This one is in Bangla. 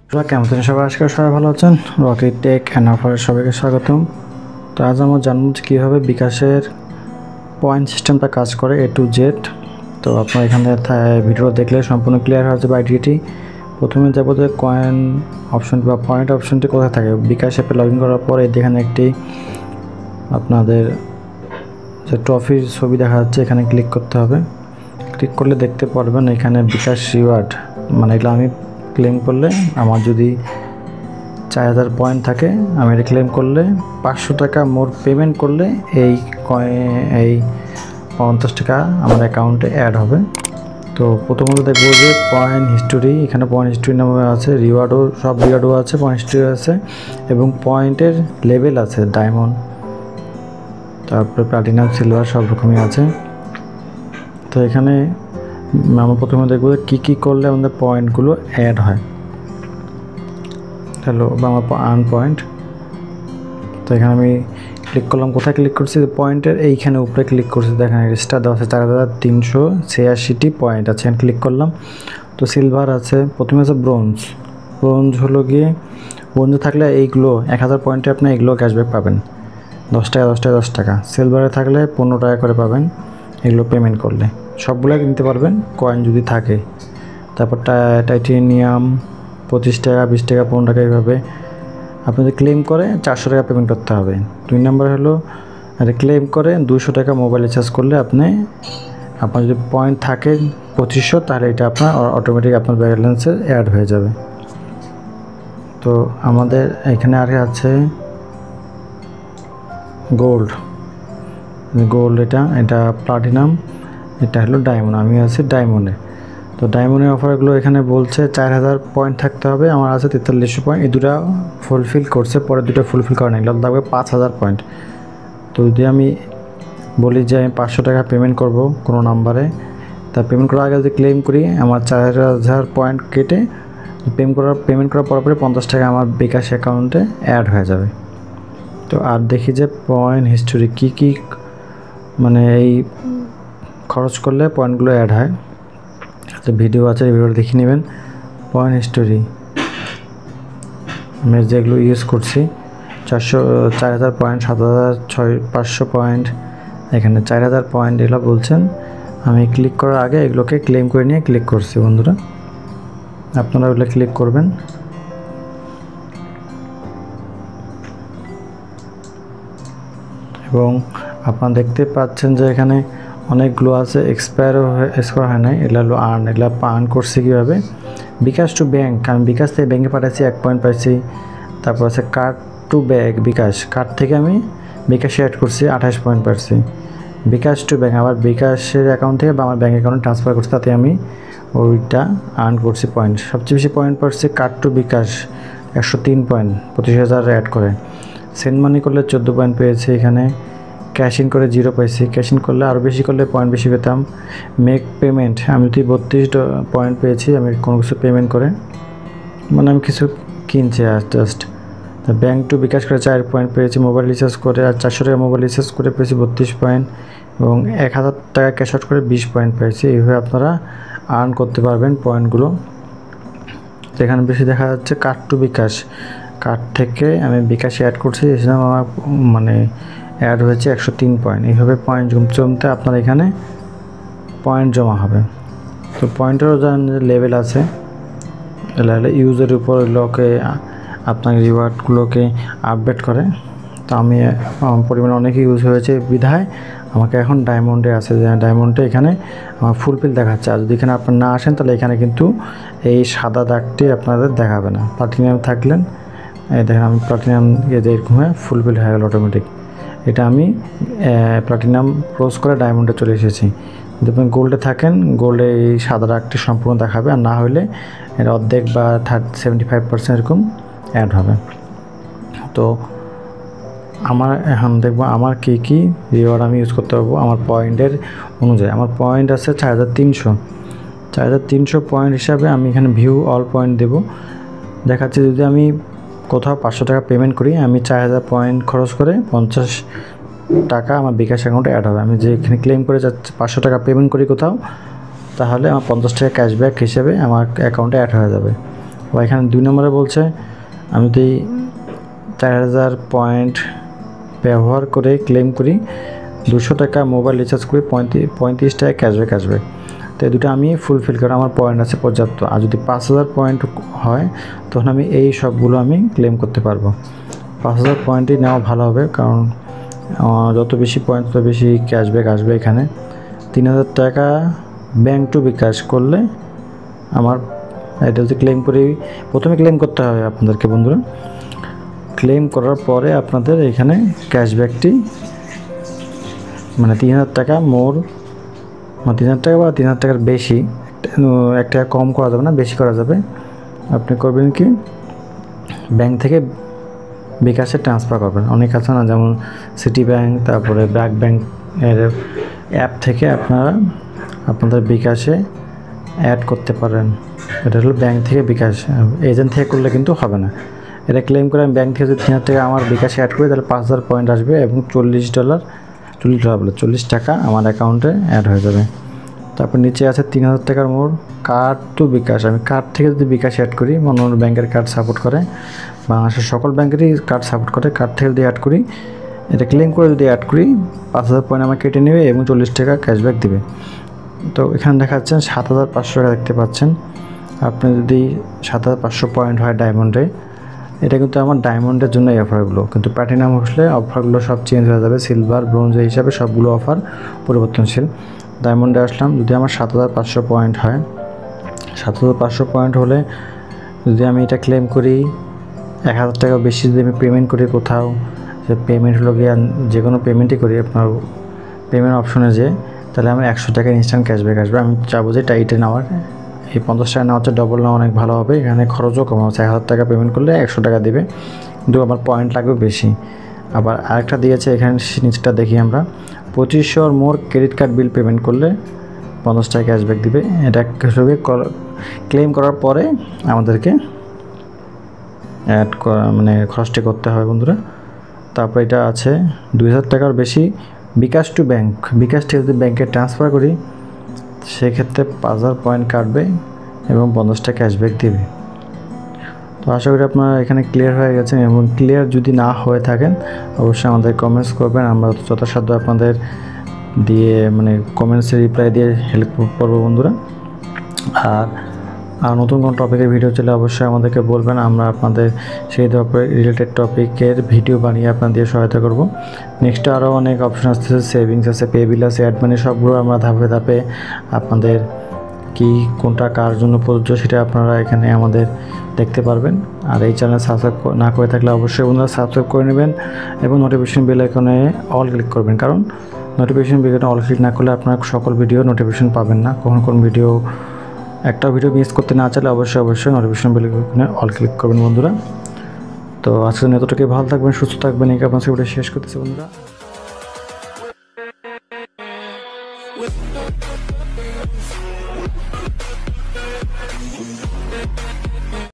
কেমন আছেন সবাই? আজকে সবাই ভালো আছেন। রকি টেক অ্যান্ড অফারের সবাইকে স্বাগতম। তো আজ আমরা জানবো যে কীভাবে বিকাশের পয়েন্ট সিস্টেমটা কাজ করে A to Z। তো আপনার এখানে ভিডিও দেখলে সম্পূর্ণ ক্লিয়ার হয়ে যাবে আইডিয়াটি। প্রথমে যাবো যে কয়েন অপশনটি বা পয়েন্ট অপশনটি কোথায় থাকে। বিকাশ অ্যাপে লগ ইন করার পরে এখানে একটি আপনাদের যে ট্রফির ছবি দেখা যাচ্ছে, এখানে ক্লিক করতে হবে। ক্লিক করলে দেখতে পারবেন এখানে বিকাশ রিওয়ার্ড, মানে এগুলো আমি ক্লেম করলে আমার যদি 4000 পয়েন্ট থাকে, আমি এটা ক্লেম করলে 500 টাকা মোর পেমেন্ট করলে এই 50 টাকা আমার অ্যাকাউন্টে অ্যাড হবে। তো প্রথমত দেখবো যে পয়েন্ট হিস্টোরি, এখানে পয়েন্ট হিস্টোরি নামে আছে, রিওয়ার্ডও সব রিওয়ার্ডও আছে, পয়েন্ট হিস্টোরি আছে এবং পয়েন্টের লেভেল আছে, ডায়মন্ড, তারপরে প্লাটিনাম, সিলভার সব রকমই আছে। তো এখানে আমরা প্রথমে দেখবো কী কী করলে আমাদের পয়েন্টগুলো অ্যাড হয়। হ্যালো বা আমার আর্ন পয়েন্ট। তো এখানে আমি ক্লিক করলাম, কোথায় ক্লিক করছি, পয়েন্টের এইখানে উপরে ক্লিক করছি, দেখেন স্টার দেওয়া আছে 4386টি পয়েন্ট আছে, এখানে ক্লিক করলাম। তো সিলভার আছে, প্রথমে আছে ব্রোঞ্জ। ব্রোঞ্জ হলো গিয়ে, ব্রোঞ্জে থাকলে এইগুলো 1000 পয়েন্টে আপনি এগুলো ক্যাশব্যাক পাবেন, 10 টাকা 10 টাকা 10 টাকা। সিলভারে থাকলে 15 টাকা করে পাবেন এগুলো পেমেন্ট করলে, সবগুলো কিনতে পারবেন কয়েন যদি থাকে। তারপর টাইটেনিয়াম 25 টাকা 20 টাকা 15 টাকা, এইভাবে আপনি যদি ক্লেম করে 400 টাকা পেমেন্ট করতে হবে। 2 নম্বর হলো ক্লেম করে 200 টাকা মোবাইল রিচার্জ করলে আপনার যদি পয়েন্ট থাকে 2500, তাহলে এটা আপনার অটোমেটিক আপনার ব্যালেন্সে অ্যাড হয়ে যাবে। তো আমাদের এখানে আর আছে গোল্ড। এটা প্লাটিনাম, এটা হলো ডায়মন্ড। আমি আছি ডায়মন্ডে। তো ডায়মন্ডের অফারগুলো এখানে বলছে 4000 পয়েন্ট থাকতে হবে, আমার আছে 4300 পয়েন্ট। এই দুটো ফুলফিল করছে, পরে দুটো ফুলফিল করে নাই, লাগবে 5000 পয়েন্ট। তো যদি আমি বলি যে আমি 500 টাকা পেমেন্ট করব কোনো নাম্বারে, তা পেমেন্ট করার আগে যদি ক্লেম করি, আমার 4000 পয়েন্ট কেটে পেমেন্ট করার পরে 50 টাকা আমার বিকাশ অ্যাকাউন্টে অ্যাড হয়ে যাবে। তো আর দেখি যে পয়েন্ট হিস্টোরি কী মানে এই খরচ করলে পয়েন্টগুলো অ্যাড হয়। তো ভিডিও আছে, এই ভিডিওটা দেখে নেবেন। পয়েন্ট হিস্টোরি আমি যেগুলো ইউজ করছি, 4000 পয়েন্ট, 7500 পয়েন্ট, এখানে 4000 পয়েন্ট, এগুলো বলছেন। আমি ক্লিক করার আগে এগুলোকে ক্লেম করে নিয়ে ক্লিক করছি। বন্ধুরা আপনারা ওগুলো ক্লিক করবেন। এবং আপনারা দেখতে পাচ্ছেন যে এখানে অনেকগুলো আছে, এক্সপায়ার হয় নাই, এগুলো হলো আর্ন। এগুলো আর্ন করছি কীভাবে, বিকাশ টু ব্যাঙ্ক, আমি বিকাশ থেকে ব্যাঙ্কে পাঠাচ্ছি 1 পয়েন্ট পাইছি। তারপর আছে card to bank, bKash card থেকে আমি বিকাশে অ্যাড করছি 28 পয়েন্ট পাইছি। বিকাশ টু ব্যাঙ্ক আবার বিকাশের অ্যাকাউন্ট থেকে বা আমার ব্যাঙ্ক অ্যাকাউন্টে ট্রান্সফার করছি, তাতে আমি ওইটা আর্ন করছি পয়েন্ট। সবচেয়ে বেশি পয়েন্ট পাচ্ছি card to bKash, 103 point, 25,000 add করে। সেন্ড মানি করলে 14 পয়েন্ট পেয়েছি। এখানে ক্যাশ ইন করে 0 পাইছি, ক্যাশ ইন করলে আরও বেশি করলে পয়েন্ট বেশি পেতাম। মেক পেমেন্ট আমি যদি 32 পয়েন্ট পেয়েছি, আমি কোনো কিছু পেমেন্ট করে, মানে আমি কিছু কিনছি জাস্ট। ব্যাঙ্ক টু বিকাশ করে 4 পয়েন্ট পেয়েছি, মোবাইল রিচার্জ করে আর 400 টাকা মোবাইল রিচার্জ করে পেয়েছি 32 পয়েন্ট, এবং 1000 টাকা ক্যাশ আউট করে 20 পয়েন্ট পেয়েছি। এইভাবে আপনারা আর্ন করতে পারবেন পয়েন্টগুলো। তো এখানে বেশি দেখা যাচ্ছে কার্ড টু বিকাশ, কার্ড থেকে আমি বিকাশে অ্যাড করছি, এখানে আমার মানে অ্যাড হয়েছে 103 পয়েন্ট। এইভাবে পয়েন্ট জমতে আপনার এখানে পয়েন্ট জমা হবে। তো পয়েন্টেরও লেভেল আছে, ইউজের উপর লোকে আপনার রিওয়ার্ডগুলোকে আপডেট করে। তো আমি পরিমাণে অনেক ইউজ হয়েছে বিধায় আমাকে এখন ডায়মন্ডে আছে, ডায়মন্ডে এখানে আমার ফুলফিল দেখাচ্ছে। আর যদি এখানে আপনার না আসেন, তাহলে এখানে কিন্তু এই সাদা দাগটি আপনাদের দেখাবে না। প্লাটিনাম থাকলেন, এই দেখেন আমি প্লাটিনাম এরকম হয়ে ফুলফিল হয়ে গেল অটোমেটিক। এটা আমি প্লাটিনাম ক্রস করে ডায়মন্ডে চলে এসেছি। যদি আপনি গোল্ডে থাকেন, গোল্ডে এই সাদা দাগটি সম্পূর্ণ দেখাবে, আর না হলে এর অর্ধেক বা 75% এরকম অ্যাড হবে। তো আমার এখন দেখবো আমার কী রিওয়ার্ড আমি ইউজ করতে পারবো আমার পয়েন্টের অনুযায়ী। আমার পয়েন্ট আছে 4300 পয়েন্ট হিসাবে আমি এখানে ভিউ অল পয়েন্ট দেব। দেখাচ্ছে যদি আমি কোথাও 500 টাকা পেমেন্ট করি, আমি 4000 পয়েন্ট খরচ করে 50 টাকা আমার বিকাশ অ্যাকাউন্টে অ্যাড হবে। আমি যে এখানে ক্লেম করে যাচ্ছি 500 টাকা পেমেন্ট করি কোথাও, তাহলে আমার 50 টাকা ক্যাশব্যাক হিসেবে আমার অ্যাকাউন্টে অ্যাড হয়ে যাবে। বা এখানে 2 নম্বরে বলছে আমি যদি 4000 পয়েন্ট ব্যবহার করে ক্লেম করি 200 টাকা মোবাইল রিচার্জ করি 35 টাকা ক্যাশব্যাক আসবে। তো এই দুটো আমি ফুলফিল করে আমার পয়েন্ট আছে পর্যাপ্ত। আর যদি 5000 পয়েন্ট হয় তখন আমি এই সবগুলো আমি ক্লেম করতে পারবো। 5000 পয়েন্টই নেওয়া ভালো হবে, কারণ যত বেশি পয়েন্ট তত বেশি ক্যাশব্যাক আসবে। এখানে 3000 টাকা ব্যাংক টু বিকাশ করলে আমার এটা যদি ক্লেম করি, প্রথমে ক্লেম করতে হবে আপনাদেরকে বন্ধুরা। ক্লেম করার পরে আপনাদের এখানে ক্যাশব্যাকটি মানে 3000 টাকা মোর, 3000 টাকা বা 3000 টাকার বেশি, একটা কম করা যাবে না, বেশি করা যাবে। আপনি করবেন কি, ব্যাংক থেকে বিকাশে ট্রান্সফার করবেন। অনেক আছে না, যেমন সিটি ব্যাংক, তারপরে ব্র্যাক ব্যাংক এর অ্যাপ থেকে আপনারা আপনাদের বিকাশে অ্যাড করতে পারেন। এটা হলো ব্যাংক থেকে বিকাশ, এজেন্ট থেকে করলে কিন্তু হবে না। এটা ক্লেম করে আমি ব্যাংক থেকে যদি 3000 টাকা আমার বিকাশে অ্যাড করি তাহলে 5000 পয়েন্ট আসবে এবং $40 টাকা আমার অ্যাকাউন্টে অ্যাড হয়ে যাবে। তারপর নিচে আছে 3000 টাকার মোড় কার্ড টু বিকাশ। আমি কার্ড থেকে যদি বিকাশ অ্যাড করি, অন্য ব্যাংকের কার্ড সাপোর্ট করে, বাংলাদেশের সকল ব্যাংকেরই কার্ড সাপোর্ট করে, কার্ড থেকে যদি অ্যাড করি, এটা ক্লেম করে যদি অ্যাড করি 5000 পয়েন্ট আমার কেটে নেবে এবং 40 টাকা ক্যাশব্যাক দেবে। তো এখানে দেখাচ্ছেন 7500 টাকা দেখতে পাচ্ছেন। আপনি যদি 7500 পয়েন্ট হয় ডায়মন্ডে, এটা কিন্তু আমার ডায়মন্ডের জন্য এই অফারগুলো, কিন্তু প্ল্যাটিনাম হলে অফারগুলো সব চেঞ্জ হয়ে যাবে। সিলভার, ব্রোঞ্জ হিসাবে সবগুলো অফার পরিবর্তনশীল। ডায়মন্ডে আসলাম, যদি আমার 7500 পয়েন্ট হয়, 7500 পয়েন্ট হলে যদি আমি এটা ক্লেম করি, 1000 টাকা বেশি যদি আমি পেমেন্ট করি কোথাও, যে পেমেন্ট হলো গিয়ে যে কোনো পেমেন্টই করি আপনার পেমেন্ট অপশনে, তাহলে আমার 100 টাকা ইনস্ট্যান্ট ক্যাশব্যাক আসবে। আমি চাবো যে এটা নেওয়ার, এই 50 টাকা নেওয়া হচ্ছে ডবল নেওয়া অনেক ভালো হবে। এখানে খরচও কম হচ্ছে, 1000 টাকা পেমেন্ট করলে 100 টাকা দেবে, কিন্তু আমার পয়েন্ট লাগবে বেশি। আবার আরেকটা দিয়েছে এখানে নিচটা দেখি আমরা, 2500 মোর ক্রেডিট কার্ড বিল পেমেন্ট করলে 50 টাকা ক্যাশব্যাক দিবে। এটা হিসেবে ক্লেম করার পরে আমাদেরকে অ্যাড মানে খরচটি করতে হবে বন্ধুরা। তারপর এটা আছে 2000 টাকার বেশি বিকাশ টু ব্যাংক, বিকাশ থেকে যদি ব্যাংকে ট্রান্সফার করি সেক্ষেত্রে 5000 পয়েন্ট কাটবে এবং 50 টাকা ক্যাশব্যাক দেবে। তো আশা করি আপনারা এখানে ক্লিয়ার হয়ে গেছেন, এবং ক্লিয়ার যদি না হয়ে থাকেন অবশ্যই আমাদের কমেন্টস করবেন, আমরা যথাসাধ্য আপনাদের দিয়ে মানে কমেন্টসে রিপ্লাই দিয়ে হেল্প করবো বন্ধুরা। আর নতুন কোনো টপিকের ভিডিও চলে অবশ্যই আমাদেরকে বলবেন, আমরা আপনাদের সেই রিলেটেড টপিকের ভিডিও বানিয়ে আপনাদের সহায়তা করব। নেক্সট আরও অনেক অপশন আসতেছে, সেভিংস আছে, পে বিল আছে, অ্যাড মানি, সবগুলো আমরা ধাপে ধাপে আপনাদের কি কোনটা কার জন্য প্রযোজ্য সেটা আপনারা এখানে আমাদের দেখতে পারবেন। আর এই চ্যানেল সাবস্ক্রাইব না করে থাকলে অবশ্যই বন্ধুরা সাবস্ক্রাইব করে নেবেন এবং নোটিফিকেশন বেল আইকনে অল ক্লিক করবেন, কারণ নোটিফিকেশন বেল আইকনে অল ক্লিক না করলে আপনারা সকল ভিডিও নোটিফিকেশন পাবেন না। কোন ভিডিও একটা ভিডিও মিস করতে না চাইলে অবশ্যই নোটিফিকেশন বেল আইকনে অল ক্লিক করবেন বন্ধুরা। তো আজকে এতটুকুই, ভালো থাকবেন, সুস্থ থাকবেন, এই আপনার ভিডিও শেষ করতেছি বন্ধুরা।